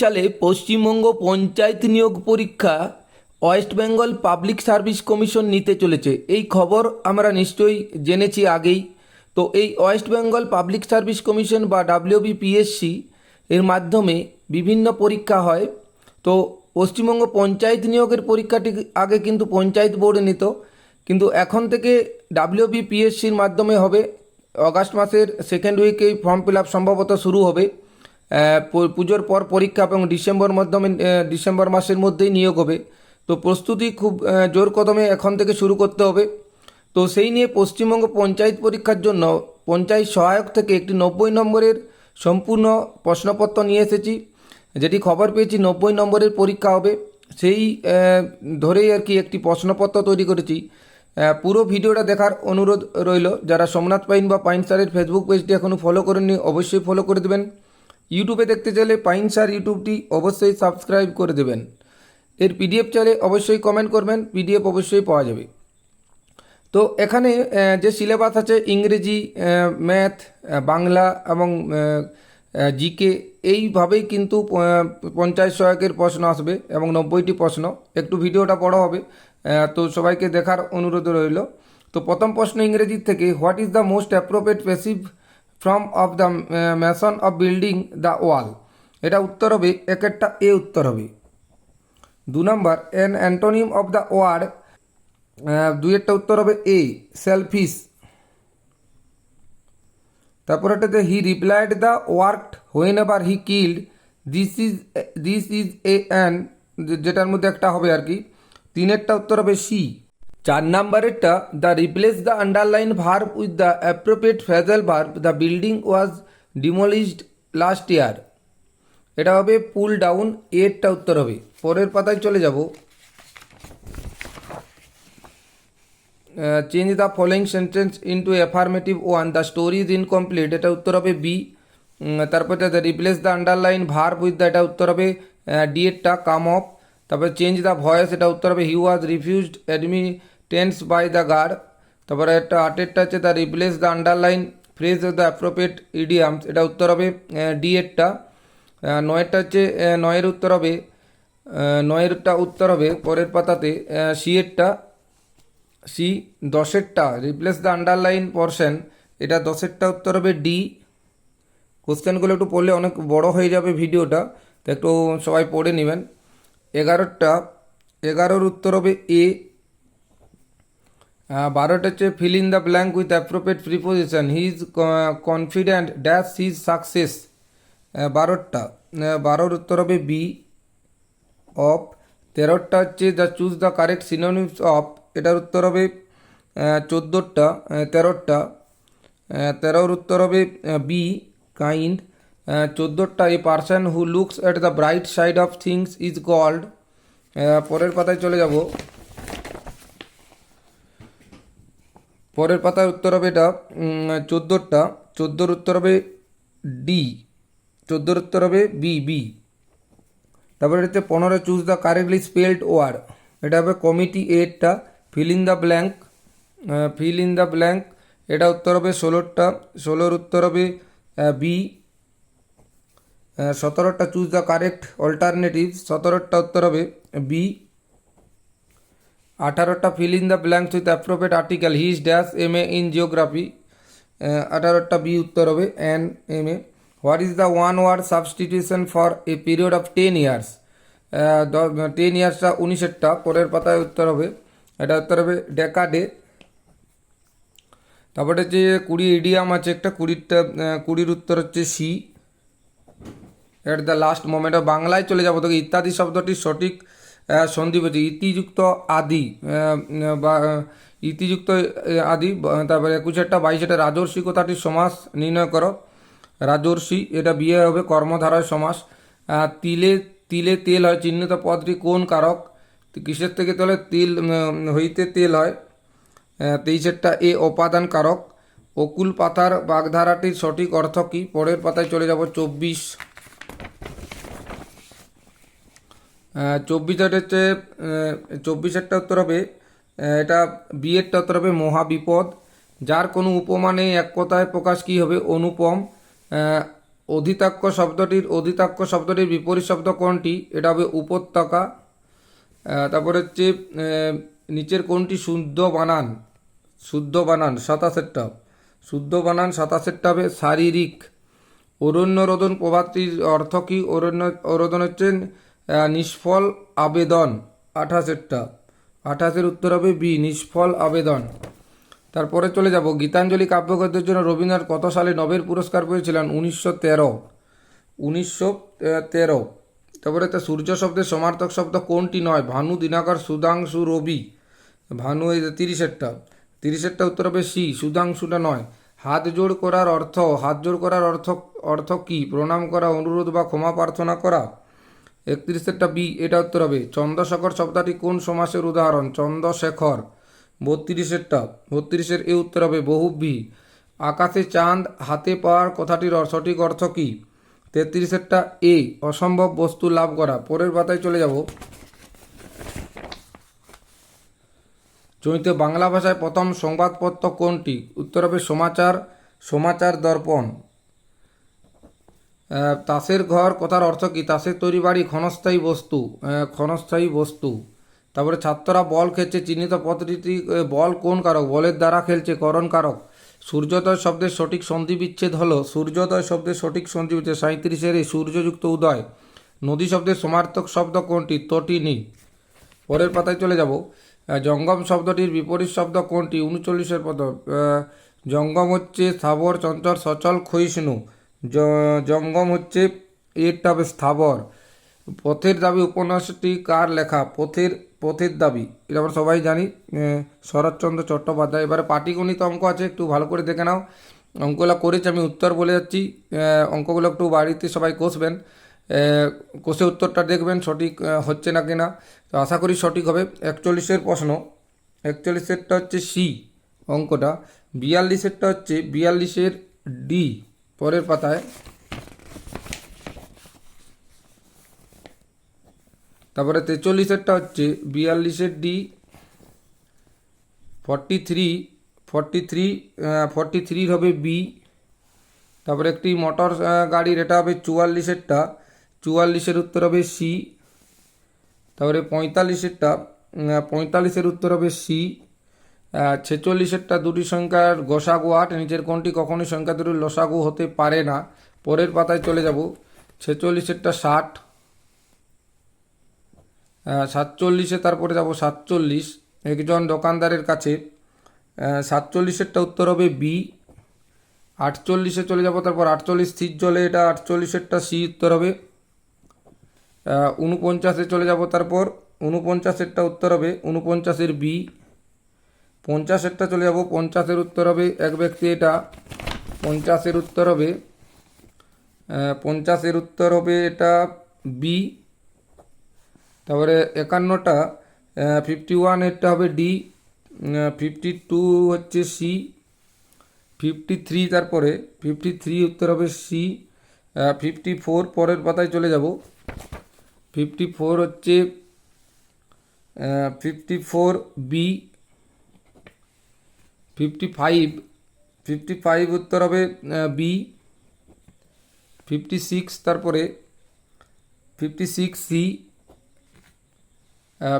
সালে পশ্চিমবঙ্গ পঞ্চায়েত নিয়োগ পরীক্ষা West Bengal public service commission নিতে চলেছে। এই খবর আমরা নিশ্চয়ই জেনেছি আগেই। তো এই West Bengal public service commission বা WBPSC এর মাধ্যমে বিভিন্ন পরীক্ষা হয়। তো পশ্চিমবঙ্গ পঞ্চায়েত নিয়োগের পরীক্ষাটি আগে কিন্তু পঞ্চায়েত বোর্ডে নিত, কিন্তু এখন থেকে WBPSCর মাধ্যমে হবে। অগাস্ট মাসের সেকেন্ড উইকেই ফর্ম ফিল আপ সম্ভবত শুরু হবে। পুজোর পর পরীক্ষা এবং ডিসেম্বর মাসের মধ্যেই নিয়োগ হবে। তো প্রস্তুতি খুব জোর কদমে এখন থেকে শুরু করতে হবে। তো সেই নিয়ে পশ্চিমবঙ্গ পঞ্চায়েত পরীক্ষার জন্য পঞ্চায়েত সহায়ক থেকে একটি 90 নম্বরের সম্পূর্ণ প্রশ্নপত্র নিয়ে এসেছি, যেটি খবর পেয়েছি 90 নম্বরের পরীক্ষা হবে। সেই ধরেই আর কি একটি প্রশ্নপত্র তৈরি করেছি। পুরো ভিডিওটা দেখার অনুরোধ রইল। যারা সোমনাথ পাইন বা পাইন স্যারের ফেসবুক পেজটি এখনও ফলো করেননি অবশ্যই ফলো করে দেবেন। ইউটিউবে দেখতে চাইলে পাইন স্যার ইউটিউবটি অবশ্যই সাবস্ক্রাইব করে দেবেন। এর PDF চাইলে অবশ্যই কমেন্ট করবেন, PDF অবশ্যই পাওয়া যাবে। তো এখানে যে সিলেবাস আছে ইংরেজি, ম্যাথ, বাংলা এবং জিকে, এইভাবেই কিন্তু পঞ্চায়েত সহায়কের প্রশ্ন আসবে এবং 90টি প্রশ্ন। একটু ভিডিওটা বড় হবে, তো সবাইকে দেখার অনুরোধ রইল। তো প্রথম প্রশ্ন ইংরেজির থেকে, what is the most appropriate passive form of the mason of building the wall? এটা উত্তর হবে, একটা এ উত্তর হবে। 2 নম্বর, an antonym of the word, দুইয়েরটা উত্তর হবে এ, সেলফিশ। তারপর এটাতে he replied the worked whenever he killed, this is A an, যেটার মধ্যে একটা হবে আর কি। 3-এরটা উত্তর হবে সি। 4 নম্বরেরটা, the replace the underline verb with the appropriate phrasal verb, the building was demolished last year. এটা হবে পুল ডাউন, এরটা উত্তর হবে। পরের পাতায় চলে যাব। Change the following sentence into affirmative one, the story is incomplete, এটা উত্তর হবে বি। তারপরে replace the underline verb with the, এটা উত্তর হবে ডি এরটা, কাম অফ। তারপরে চেঞ্জ দ্য ভয়েস, এটা উত্তর হবে he was refused admittance by the guard. তারপরে একটা 8-এরটা হচ্ছে the replace the underline phrase of the appropriate idioms, এটা উত্তর হবে ডি এরটা। 9-এরটা হচ্ছে 9-এর উত্তর হবে 9-এরটা উত্তর হবে পরের পাতাতে সি এরটা, সি। 10-এরটা রিপ্লেস দ্য আন্ডারলাইন পোরশন, এটা 10-এরটা উত্তর হবে ডি। কোশ্চেনগুলো একটু পড়লে অনেক বড় হয়ে যাবে ভিডিওটা, তো একটু সবাই পড়ে নেবেন। 11-এর উত্তর হবে এ। 12-টা হচ্ছে fill in the blank with appropriate preposition, he is confident dash his success. 12-এর উত্তর হবে বি, অফ। 13-টা হচ্ছে the choose the correct synonyms of, এটার উত্তর হবে 13-টা। 13-এর উত্তর হবে বি, কাইন্ড। 14-টা, A person who looks at the bright side of things is called. পরের পাতায় চলে যাব। পরের পাতার উত্তর হবে এটা 14-টা। 14-এর উত্তর হবে ডি। 14-এর উত্তর হবে বি, বি। তারপরে হচ্ছে 15, choose the correctly spelled word, এটা হবে কমিটি এরটা, ফিল ইন দ্য ব্ল্যাঙ্ক। এটা উত্তর হবে 16-টা। 16-এর উত্তর হবে বি। 17-টা, চুজ দ্য কারেক্ট অল্টারনেটিভ, 17-টা উত্তর হবে বি। 18-টা, fill in the blanks with appropriate article, he is dash MA in geography, 18-টা বি উত্তর হবে an MA। What is the one word substitution for a period of 10 years? 10 ইয়ার্সটা 19-এরটা, পরের পাতায় উত্তর হবে, এটা উত্তর হবে ডেকাডে। তারপরে যে 20 ইডিয়াম আছে একটা, 20-এর উত্তর হচ্ছে C, at the last moment. বাংলায় চলে যাবো তোকে। ইত্যাদি শব্দটির সঠিক সন্ধি বলছে ইতিযুক্ত আদি বা ইতিযুক্ত আদি। তারপরে 21-টা 22-এটা রাজর্ষি কথাটির সমাস নির্ণয় করো। রাজর্ষি, এটা বিয়ে হবে, কর্মধারয় সমাস। তিলে তিলে তেল হয়, চিহ্নিত পদটি কোন কারক? কিসের থেকে তেল? তিল হইতে তেল হয়। 23-এরটা এ অপাদান কারক। অকুল পাতার বাগধারাটির সঠিক অর্থ কী? পরের পাতায় চলে যাব। 24। 24-এর হচ্ছে 24-এরটা উত্তর হবে এটা বি এরটা উত্তর হবে মহাবিপদ। যার কোনো উপমানে এক কথায় প্রকাশ কী হবে? অনুপম। অধিতাক্ষ শব্দটির বিপরীত শব্দ কোনটি? এটা হবে উপত্যকা। তারপরে হচ্ছে নিচের কোনটি শুদ্ধ বানান 27টা, শুদ্ধ বানান 27টা হবে শারীরিক। অরণ্য রোদন প্রবাদটির অর্থ কি? রোদন হচ্ছে নিষ্ফল আবেদন 28টা, 28-এর উত্তর হবে বি, নিষ্ফল আবেদন। তারপরে চলে যাব, গীতাঞ্জলি কাব্যগ্রন্থের জন্য রবীন্দ্রনাথ কত সালে নোবেল পুরস্কার পেয়েছিলেন? 1913। তারপরে সূর্য শব্দের সমার্থক শব্দ কোনটি নয়? ভানু, দিনাকর, সুধাংশু, রবি। ভানু এই 30-এরটা উত্তর হবে সি, সুধাংশুটা নয়। হাত জোড় করার অর্থ কি? প্রণাম করা, অনুরোধ বা ক্ষমা প্রার্থনা করা। 31-এরটা বি, এটা উত্তর হবে। চন্দ্রশেখর শব্দটি কোন সমাসের উদাহরণ? চন্দ্রশেখর। 32-এর এ উত্তর হবে বহুব্রী। আকাশে চাঁদ হাতে পাওয়ার কথাটির সঠিক অর্থ কি? 33-এরটা এ, অসম্ভব বস্তু লাভ করা। পরের পাতায় চলে যাব, চলিত বাংলা ভাষায় প্রথম সংবাদপত্র কোনটি? উত্তর হবে সমাচার দর্পণ। তাসের ঘর কথার অর্থ কি? তাসের তৈরি বাড়ি ক্ষণস্থায়ী বস্তু। তারপরে ছাত্ররা বল খেলছে, চিহ্নিত পদ্ধতিটি বল কোন কারক? বলের দ্বারা খেলছে, করণ কারক। সূর্যোদয় শব্দের সঠিক সন্ধি বিচ্ছেদ হলো? 37-এর সূর্যযুক্ত উদয়। নদী শব্দের সমার্থক শব্দ কোনটি? তটিনী। পরের পাতায় চলে যাব, জঙ্গম শব্দটির বিপরীত শব্দ কোনটি? 39-এর পদ। জঙ্গম হচ্ছে স্থাবর, চঞ্চল, সচল, ক্ষয়িষ্ণু। জঙ্গম হচ্ছে এরটা হবে স্থাবর। পথের দাবি উপন্যাসটি কার লেখা? পথের দাবি, এটা আমরা সবাই জানি, শরৎচন্দ্র চট্টোপাধ্যায়। এবারে পাটিগণিত অঙ্ক আছে, একটু ভালো করে দেখে নাও। অঙ্কগুলো করেছি, আমি উত্তর বলে যাচ্ছি, অঙ্কগুলো একটু বাড়িতে সবাই কষবেন, কষে উত্তরটা দেখবেন সঠিক হচ্ছে না কিনা। তো আশা করি সঠিক হবে। 41-এর প্রশ্ন, 41-এরটা হচ্ছে সি অঙ্কটা। 42-এরটা হচ্ছে 42-এর ডি। পরের পাতায়, তারপরে 43-এরটা হচ্ছে 42-এর ডি। 43 হবে বি। তারপরে একটি মোটর গাড়ির, এটা হবে 44-এরটা, 44-এর উত্তর হবে সি। তারপরে 45-এর উত্তর হবে সি। 46-এরটা দুটি সংখ্যার গসাগু 8, নিচের কোনটি কখনোই সংখ্যা দুটির লসাগু হতে পারে না? পরের পাতায় চলে যাব, 46-এরটা 60। 47-এ তারপরে যাব 47, একজন দোকানদারের কাছে। 47-এরটা উত্তর হবে বি। 48-এ চলে যাব, তারপর 48 স্থির জলে, এটা 48-এরটা সি উত্তর হবে। 49-এ চলে যাব, তারপর 49-এরটা উত্তর হবে 49-এর বি। 50-এরটা চলে যাব, 50-এর উত্তর হবে এক ব্যক্তি, এটা 50-এর উত্তর হবে 50-এর উত্তর হবে এটা বি। তারপরে 51টা 51, এরটা হবে ডি। 52 হচ্ছে সি। 53, তারপরে 53 উত্তর হবে সি। 54, পরের পাতায় চলে যাব, 54 হচ্ছে 54 বি। 55 উত্তর হবে বি। 56, তারপরে 56 সি।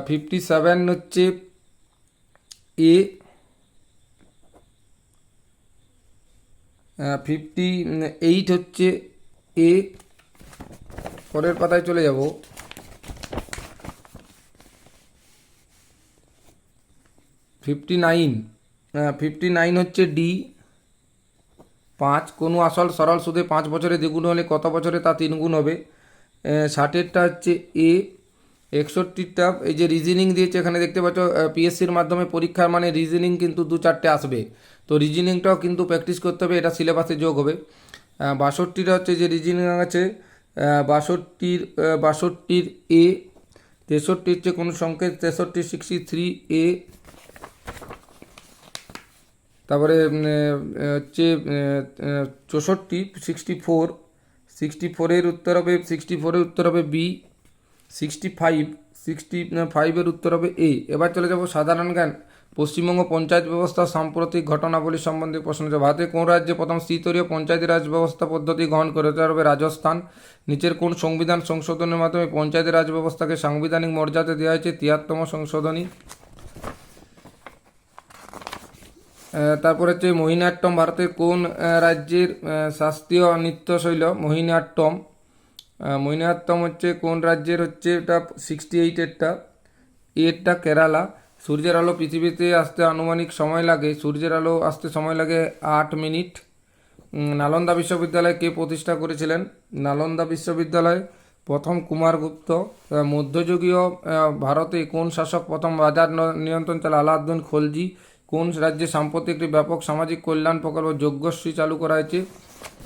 57 হচ্ছে এ। 58 হচ্ছে এ। পরের পাতায় চলে যাব, 59 হচ্ছে ডি। 5, কোনো আসল সরল সুদে 5 বছরে দ্বিগুণ হলে কত বছরে তা 3 গুণ হবে? 60-এরটা হচ্ছে এ। 61টা এই যে রিজনিং দিয়েছে এখানে দেখতে পাচ্ছ, পিএসসির মাধ্যমে পরীক্ষার মানে রিজনিং কিন্তু 2-4টে আসবে, তো রিজনিংটাও কিন্তু প্র্যাকটিস করতে হবে, এটা সিলেবাসে যোগ হবে। 62টা হচ্ছে যে রিজনিং আছে, 62-র এ। 63 হচ্ছে কোনো সংকেত, 63 63 এ। তারপরে হচ্ছে 64 64-এর উত্তর হবে 64-এর উত্তর হবে বি। 65-এর উত্তর হবে এ। এবার চলে যাব সাধারণ জ্ঞান পশ্চিমবঙ্গ পঞ্চায়েত ব্যবস্থার সাম্প্রতিক ঘটনাবলী সম্বন্ধে প্রশ্ন আছে। ভারতে কোন রাজ্যে প্রথম স্তরীয় পঞ্চায়েতি রাজ ব্যবস্থা পদ্ধতি গ্রহণ করে? এটা হবে রাজস্থান। নিচের কোন সংবিধান সংশোধনের মাধ্যমে পঞ্চায়েতি রাজ ব্যবস্থাকে সাংবিধানিক মর্যাদা দেওয়া হয়েছে? 73তম সংশোধনী। তারপর হচ্ছে মোহিনীঅট্টম ভারতের কোন রাজ্যের শাস্ত্রীয় নৃত্যশৈল? মোহিনীঅট্টম। মোহিনীঅট্টম হচ্ছে কোন রাজ্যের? হচ্ছে এটা 68 এরটা কেরালা। সূর্যের আলো পৃথিবীতে আসতে আনুমানিক সময় লাগে, সূর্যের আলো আসতে সময় লাগে 8 মিনিট। নালন্দা বিশ্ববিদ্যালয় কে প্রতিষ্ঠা করেছিলেন? নালন্দা বিশ্ববিদ্যালয় প্রথম কুমারগুপ্ত। মধ্যযুগীয় ভারতে কোন শাসক প্রথম বাজার নিয়ন্ত্রণ চালায়? আলাউদ্দিন খলজি। কোন রাজ্যে সাম্প্রতিক একটি ব্যাপক সামাজিক কল্যাণ প্রকল্প যজ্ঞশ্রী চালু করা হয়েছে?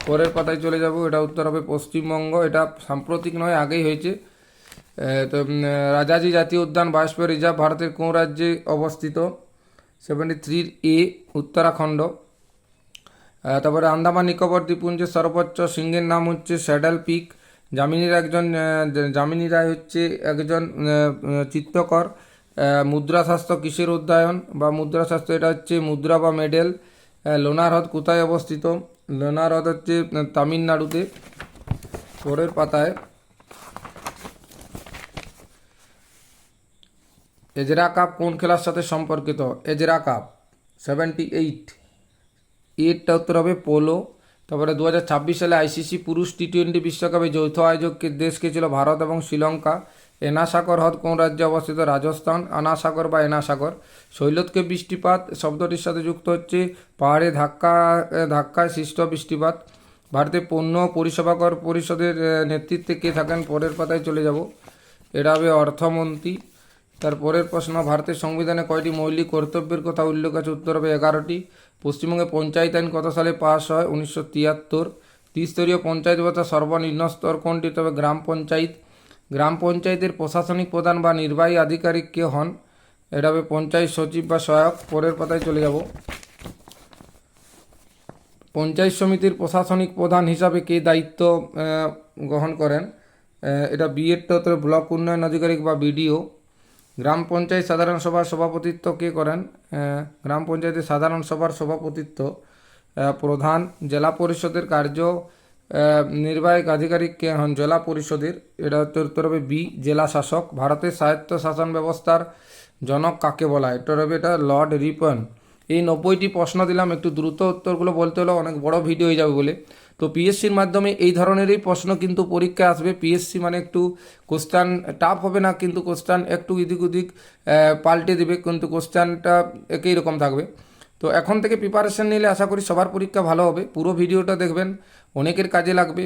পরের পাতায় চলে যাব, এটা উত্তর হবে পশ্চিমবঙ্গ। এটা সাম্প্রতিক নয়, আগেই হয়েছে। তো রাজাজি জাতীয় উদ্যান বায়োস্ফিয়ার রিজার্ভ ভারতের কোন রাজ্যে অবস্থিত? 73A উত্তরাখণ্ড। তারপরে আন্দামান নিকোবর দ্বীপপুঞ্জের সর্বোচ্চ শৃঙ্গের নাম হচ্ছে স্যাডেল পিক। যামিনী রায় হচ্ছে একজন চিত্রকর। মুদ্রাশাস্ত্র কিসের অধ্যয়ন বা মুদ্রাশাস্ত্র? এটা হচ্ছে মুদ্রা বা মেডেল। লোনার হ্রদ কোথায় অবস্থিত? লোনার হ্রদ হচ্ছে তামিলনাড়ুতে। পরের পাতায় এজরা কাপ কোন খেলার সাথে সম্পর্কিত? এজরা কাপ 78 এরটা উত্তর হবে পোলো। তারপরে 2026 সালে আইসিসি পুরুষ টি20 বিশ্বকাপে যৌথ আয়োজক দেশকে ছিল ভারত এবং শ্রীলঙ্কা। এনাসাগর হ্রদ কোন রাজ্যে অবস্থিত? রাজস্থান। আনাসাগর বা এনাসাগর। শৈলতকে বৃষ্টিপাত শব্দটির সাথে যুক্ত হচ্ছে পাহাড়ে ধাক্কায় সৃষ্ট বৃষ্টিপাত। ভারতে পণ্য পরিষেবা কর পরিষদের নেতৃত্বে কে থাকেন? পরের পাতায় চলে যাব, এটা হবে অর্থমন্ত্রী। তারপরের প্রশ্ন, ভারতের সংবিধানে কয়টি মৌলিক কর্তব্যের কথা উল্লেখ আছে? উত্তর হবে 11টি। পশ্চিমবঙ্গে পঞ্চায়েত আইন কত সালে পাস হয়? 1973। ত্রিস্তরীয় পঞ্চায়েত ব্যবস্থা সর্বনিম্ন স্তর কোনটি? তবে গ্রাম পঞ্চায়েত। গ্রাম পঞ্চায়েতের প্রশাসনিক প্রধান বা নির্বাহী আধিকারিক কে হন? এটা হবে পঞ্চায়েত সচিব বা সহায়ক। পরের পাতায় চলে যাব, পঞ্চায়েত সমিতির প্রশাসনিক প্রধান হিসাবে কে দায়িত্ব গ্রহণ করেন? এটা বিএডটা উত্তরে ব্লক উন্নয়ন আধিকারিক বা বিডিও। গ্রাম পঞ্চায়েত সাধারণ সভার সভাপতিত্ব কে করেন? গ্রাম পঞ্চায়েতের সাধারণ সভার সভাপতিত্ব প্রধান। জেলা পরিষদের কার্য নির্বাহী আধিকারিক কে হন? জেলা পরিষদের। এটা উত্তর হবে বি, জেলা শাসক। ভারতের স্বায়ত্ত শাসন ব্যবস্থার জনক কাকে বলা হয়? এটা হবে এটা লর্ড রিপন। এই 90টি প্রশ্ন দিলাম, একটু দ্রুত উত্তরগুলো বলতে হলে অনেক বড় ভিডিও হয়ে যাবে বলে। তো পিএসসির মাধ্যমে এই ধরনেরই প্রশ্ন কিন্তু পরীক্ষা আসবে। পিএসসি মানে একটু কোশ্চান টাফ হবে না, কিন্তু কোশ্চান একটু এদিক ওদিক পাল্টে দেবে, কিন্তু কোশ্চানটা একই রকম থাকবে। তো এখন থেকে প্রিপারেশন নিলে আশা করি সবার পরীক্ষা ভালো হবে। পুরো ভিডিওটা দেখবেন, অনেকের কাজে লাগবে।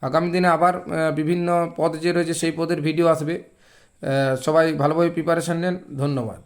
আগামী দিনে আবার বিভিন্ন পদ যে রয়েছে সেই পদের ভিডিও আসবে। সবাই ভালোভাবে প্রিপারেশন নেন। ধন্যবাদ।